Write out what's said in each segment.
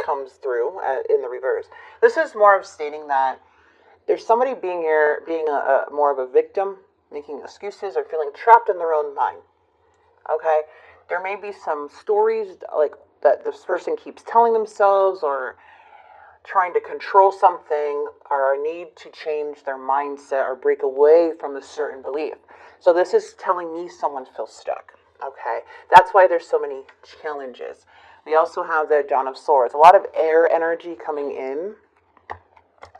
comes through in the reverse. This is more of stating that there's somebody being more of a victim, making excuses or feeling trapped in their own mind. Okay? There may be some stories like that this person keeps telling themselves, or trying to control something, or a need to change their mindset or break away from a certain belief. So this is telling me someone feels stuck. Okay? That's why there's so many challenges. We also have the Dawn of Swords. A lot of air energy coming in.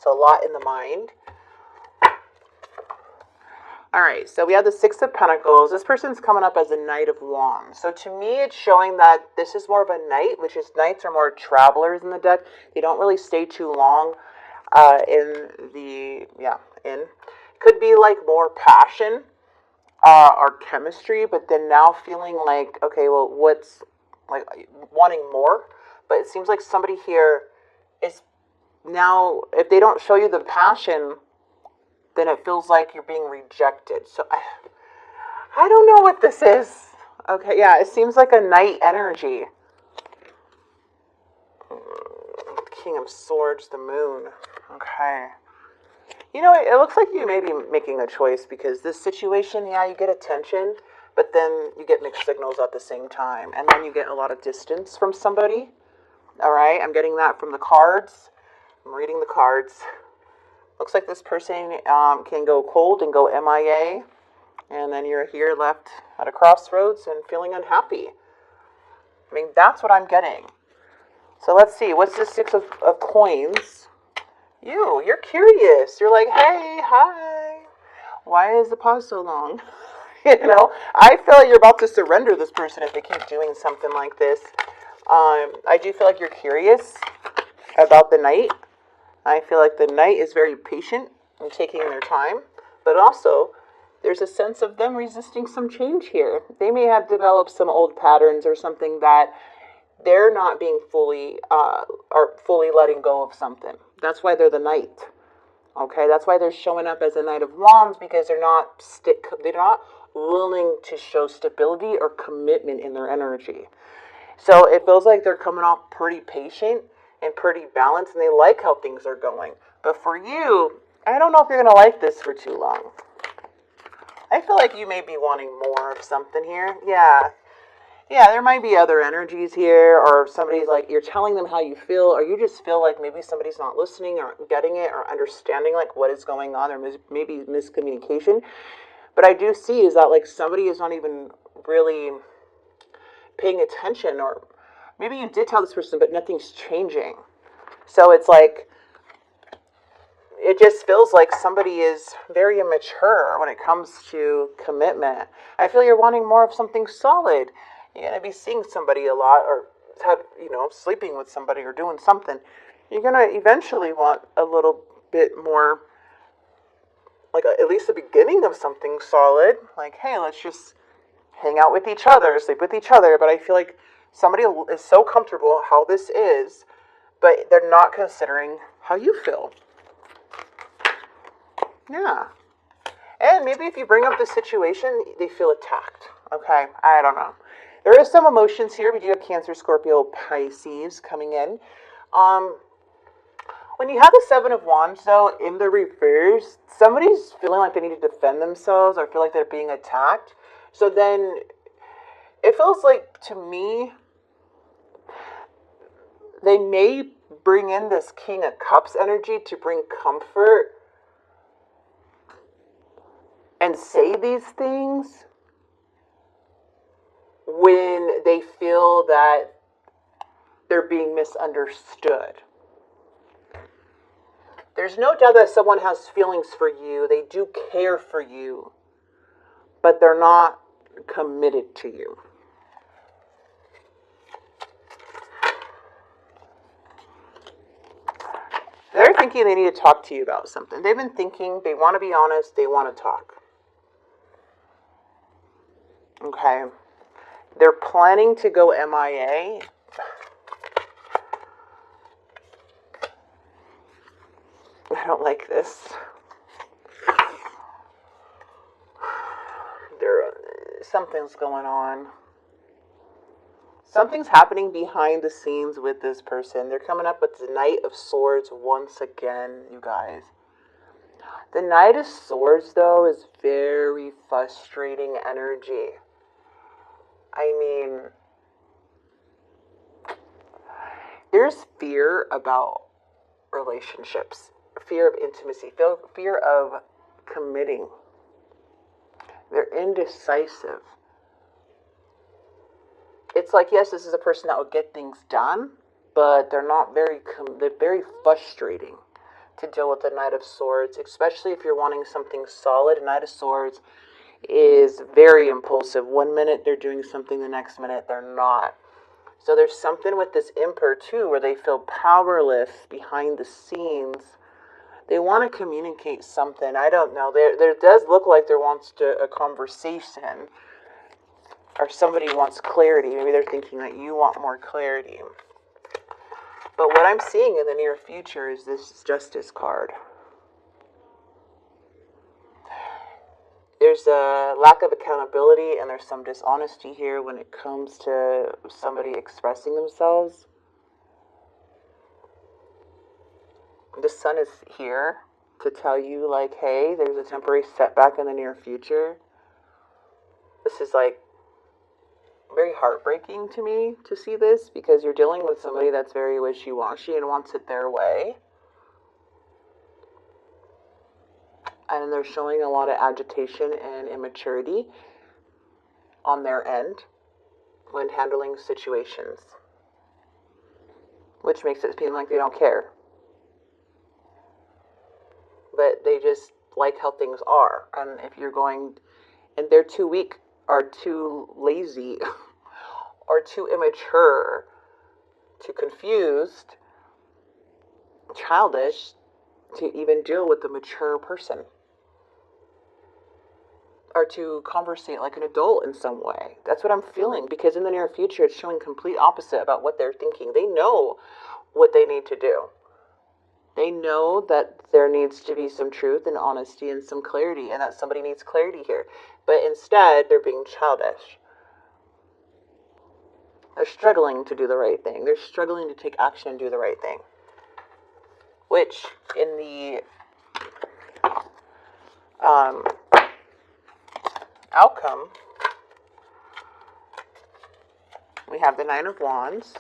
So a lot in the mind. Alright, so we have the Six of Pentacles. This person's coming up as a Knight of Wands. So to me, it's showing that this is more of a knight, which is knights are more travelers in the deck. They don't really stay too long Could be like more passion or chemistry, but then now feeling like, okay, well, what's, like, wanting more. But it seems like somebody here is now, if they don't show you the passion, then it feels like you're being rejected. So I don't know what this is. Okay, yeah, it seems like a knight energy. King of Swords, the Moon. Okay. You know, it looks like you may be making a choice, because this situation, yeah, you get attention, but then you get mixed signals at the same time. And then you get a lot of distance from somebody. All right, I'm getting that from the cards. I'm reading the cards. Looks like this person can go cold and go MIA, and then you're here left at a crossroads and feeling unhappy. I mean, that's what I'm getting. So let's see, what's the Six of Coins? You're curious. You're like, hey, hi. Why is the pause so long? You know, I feel like you're about to surrender this person if they keep doing something like this. I do feel like you're curious about the Knight. I feel like the Knight is very patient and taking their time, but also there's a sense of them resisting some change here. They may have developed some old patterns or something that they're not being fully letting go of something. That's why they're the Knight. Okay, that's why they're showing up as a Knight of Wands, because they're not willing to show stability or commitment in their energy. So it feels like they're coming off pretty patient and pretty balanced, and they like how things are going. But for you, I don't know if you're going to like this for too long. I feel like you may be wanting more of something here. Yeah, there might be other energies here, or somebody's like, you're telling them how you feel, or you just feel like maybe somebody's not listening or getting it or understanding like what is going on, or maybe miscommunication. But I do see is that like somebody is not even really paying attention, or maybe you did tell this person, but nothing's changing. So it's like, it just feels like somebody is very immature when it comes to commitment. I feel you're wanting more of something solid. You're going to be seeing somebody a lot, or sleeping with somebody or doing something. You're going to eventually want a little bit more, like at least the beginning of something solid. Like, hey, let's just hang out with each other, sleep with each other. But I feel like somebody is so comfortable how this is, but they're not considering how you feel. Yeah. And maybe if you bring up the situation, they feel attacked. Okay, I don't know. There is some emotions here. We do have Cancer, Scorpio, Pisces coming in. When you have the Seven of Wands, though, in the reverse, somebody's feeling like they need to defend themselves or feel like they're being attacked. So then it feels like, to me, they may bring in this King of Cups energy to bring comfort and say these things when they feel that they're being misunderstood. There's no doubt that someone has feelings for you. They do care for you, but they're not committed to you. They're thinking they need to talk to you about something. They've been thinking, they want to be honest, they want to talk. Okay. They're planning to go MIA. I don't like this. Something's going on. Something's happening behind the scenes with this person. They're coming up with the Knight of Swords once again, you guys. The Knight of Swords, though, is very frustrating energy. I mean, there's fear about relationships, fear of intimacy, fear of committing. They're indecisive. It's like, yes, this is a person that will get things done, but they're not they're very frustrating to deal with the Knight of Swords, especially if you're wanting something solid. A Knight of Swords is very impulsive. One minute they're doing something, the next minute they're not. So there's something with this Emperor too, where they feel powerless behind the scenes. They want to communicate something. I don't know. There does look like there wants a conversation, or somebody wants clarity. Maybe they're thinking that you want more clarity. But what I'm seeing in the near future is this Justice card. There's a lack of accountability, and there's some dishonesty here when it comes to somebody expressing themselves. The Sun is here to tell you, like, hey, there's a temporary setback in the near future. This is, like, very heartbreaking to me to see this, because you're dealing with somebody that's very wishy-washy and wants it their way. And they're showing a lot of agitation and immaturity on their end when handling situations, which makes it seem like they don't care. But they just like how things are. And if you're going, and they're too weak, or too lazy, or too immature, too confused, childish, to even deal with a mature person, or to conversate like an adult in some way. That's what I'm feeling, because in the near future it's showing complete opposite about what they're thinking. They know what they need to do. They know that there needs to be some truth and honesty and some clarity, and that somebody needs clarity here. But instead, they're being childish. They're struggling to do the right thing. They're struggling to take action and do the right thing. Which, in the outcome, we have the Nine of Wands.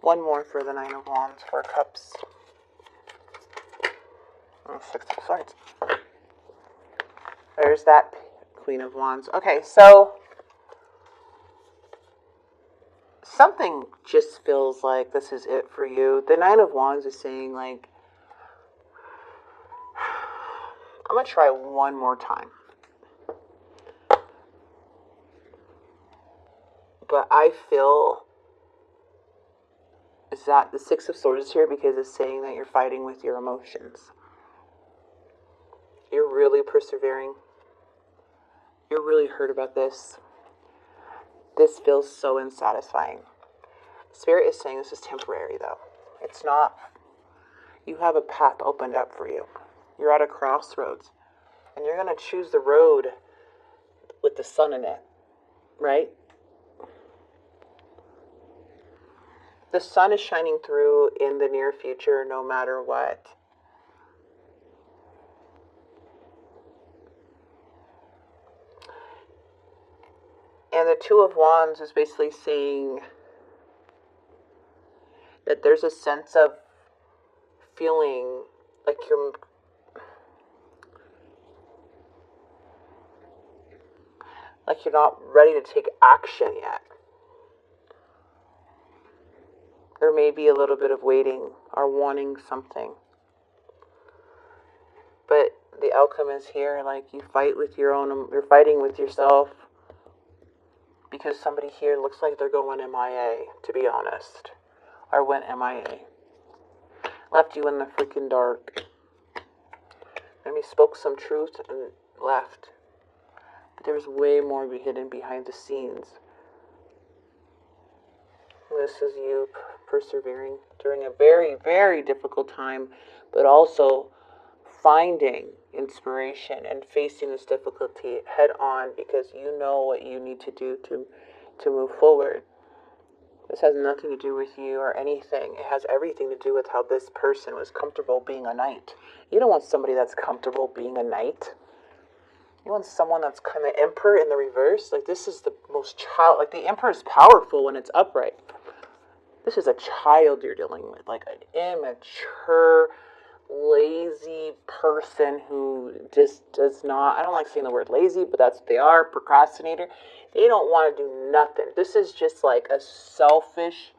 One more for the Nine of Wands, 4 Cups. Oh, 6 of Swords. There's that Queen of Wands. Okay, so something just feels like this is it for you. The Nine of Wands is saying, like, I'm going to try one more time. But I feel is that the Six of Swords is here because it's saying that you're fighting with your emotions. You're really persevering. You're really hurt about this. This feels so unsatisfying. Spirit is saying this is temporary, though. It's not. You have a path opened up for you. You're at a crossroads. And you're going to choose the road with the sun in it. Right? The sun is shining through in the near future no matter what. And the Two of Wands is basically saying that there's a sense of feeling like you're not ready to take action yet. There may be a little bit of waiting or wanting something. But the outcome is here, like you're fighting with yourself. Because somebody here looks like they're going MIA, to be honest. Or went MIA. Left you in the freaking dark. Maybe spoke some truth and left. But there was way more hidden behind the scenes. This is you persevering during a very, very difficult time, but also finding inspiration and facing this difficulty head on, because you know what you need to do to to move forward. This has nothing to do with you or anything. It has everything to do with how this person was comfortable being a knight. You don't want somebody that's comfortable being a knight. You want someone that's kind of emperor in the reverse. Like, this is the most child. Like, the emperor is powerful when it's upright. This is a child you're dealing with. Like, an immature, lazy person who just does not, I don't like saying the word lazy, but that's what they are, procrastinator. They don't want to do nothing. This is just like a selfish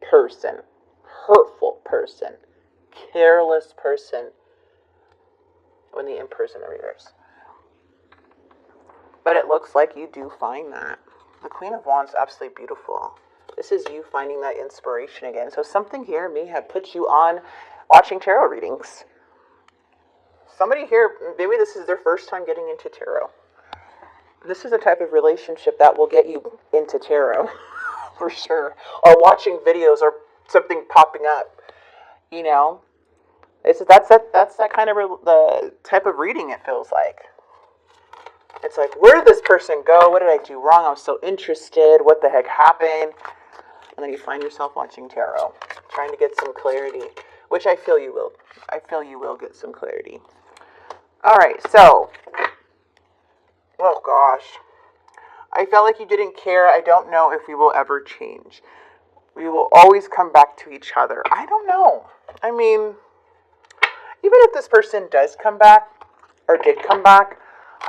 person, hurtful person, careless person when the emperor's in the reverse. But it looks like you do find that. The Queen of Wands is absolutely beautiful. This is you finding that inspiration again. So something here may have put you on watching tarot readings. Somebody here, maybe this is their first time getting into tarot. This is a type of relationship that will get you into tarot, for sure. Or watching videos or something popping up, you know. That's that kind of the type of reading it feels like. It's like, where did this person go? What did I do wrong? I was so interested. What the heck happened? And then you find yourself watching tarot, trying to get some clarity, which I feel you will. I feel you will get some clarity. All right, so, oh gosh. I felt like you didn't care. I don't know if we will ever change. We will always come back to each other. I don't know. I mean, even if this person does come back, or did come back,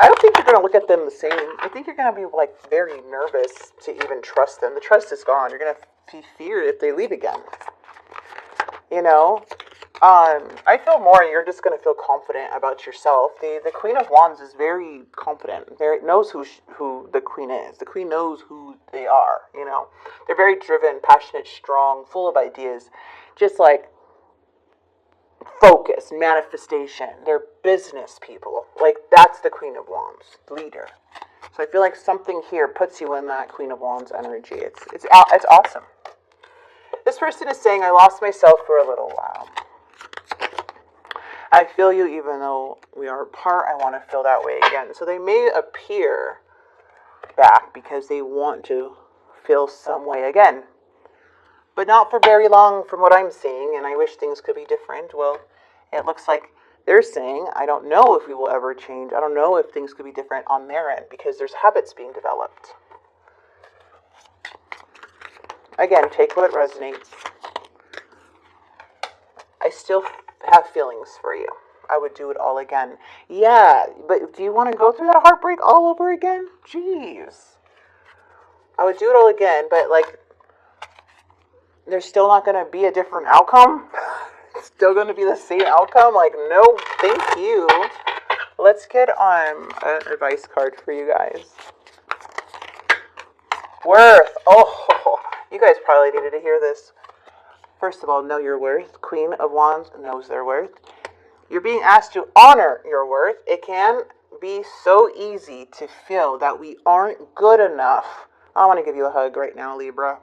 I don't think you're going to look at them the same. I think you're going to be, like, very nervous to even trust them. The trust is gone. You're going to be feared if they leave again. You know? I feel more you're just going to feel confident about yourself. The Queen of Wands is very confident. Knows who the Queen is. The Queen knows who they are, you know? They're very driven, passionate, strong, full of ideas. Just, like, focus, manifestation. They're business people. Like, that's the Queen of Wands, leader. So I feel like something here puts you in that Queen of Wands energy. It's awesome. This person is saying, I lost myself for a little while. I feel you even though we are apart. I want to feel that way again. So they may appear back because they want to feel some way again. But not for very long from what I'm seeing, and I wish things could be different. Well, it looks like they're saying, I don't know if we will ever change. I don't know if things could be different on their end because there's habits being developed. Again, take what resonates. I still have feelings for you. I would do it all again. Yeah, but do you want to go through that heartbreak all over again? Jeez. I would do it all again, but like, there's still not going to be a different outcome. It's still going to be the same outcome. Like, no, thank you. Let's get an advice card for you guys. Worth. Oh, you guys probably needed to hear this. First of all, know your worth. Queen of Wands knows their worth. You're being asked to honor your worth. It can be so easy to feel that we aren't good enough. I want to give you a hug right now, Libra.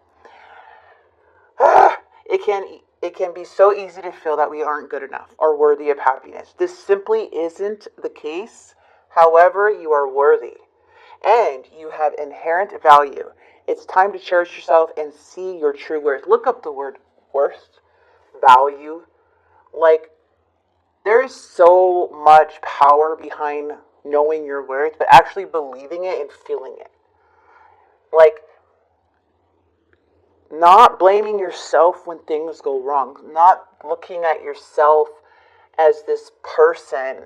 It can be so easy to feel that we aren't good enough or worthy of happiness. This simply isn't the case. However, you are worthy and you have inherent value. It's time to cherish yourself and see your true worth. Look up the word worth, value. Like, there is so much power behind knowing your worth, but actually believing it and feeling it. Like, not blaming yourself when things go wrong. Not looking at yourself as this person.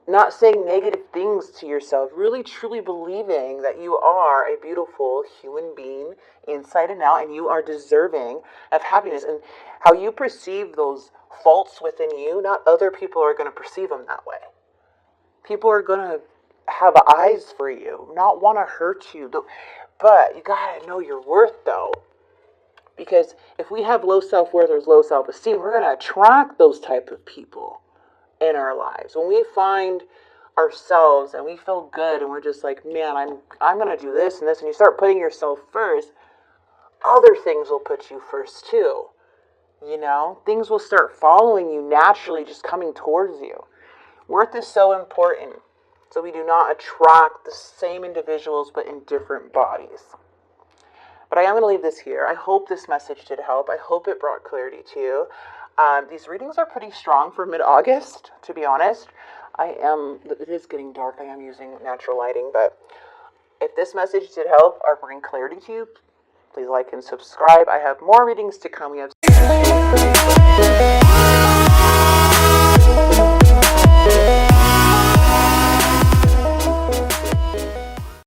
Not saying negative things to yourself. Really, truly believing that you are a beautiful human being inside and out, and you are deserving of happiness. And how you perceive those faults within you, not other people are going to perceive them that way. People are going to have eyes for you, not want to hurt you. But you got to know your worth, though. Because if we have low self-worth or low self-esteem, we're going to attract those type of people in our lives. When we find ourselves and we feel good and we're just like, man, I'm going to do this and this, and you start putting yourself first, other things will put you first too. You know, things will start following you naturally, just coming towards you. Worth is so important. So we do not attract the same individuals, but in different bodies. But I am going to leave this here. I hope this message did help. I hope it brought clarity to you. These readings are pretty strong for mid-August, to be honest. It is getting dark. I am using natural lighting, but if this message did help or bring clarity to you, please like and subscribe. I have more readings to come. We have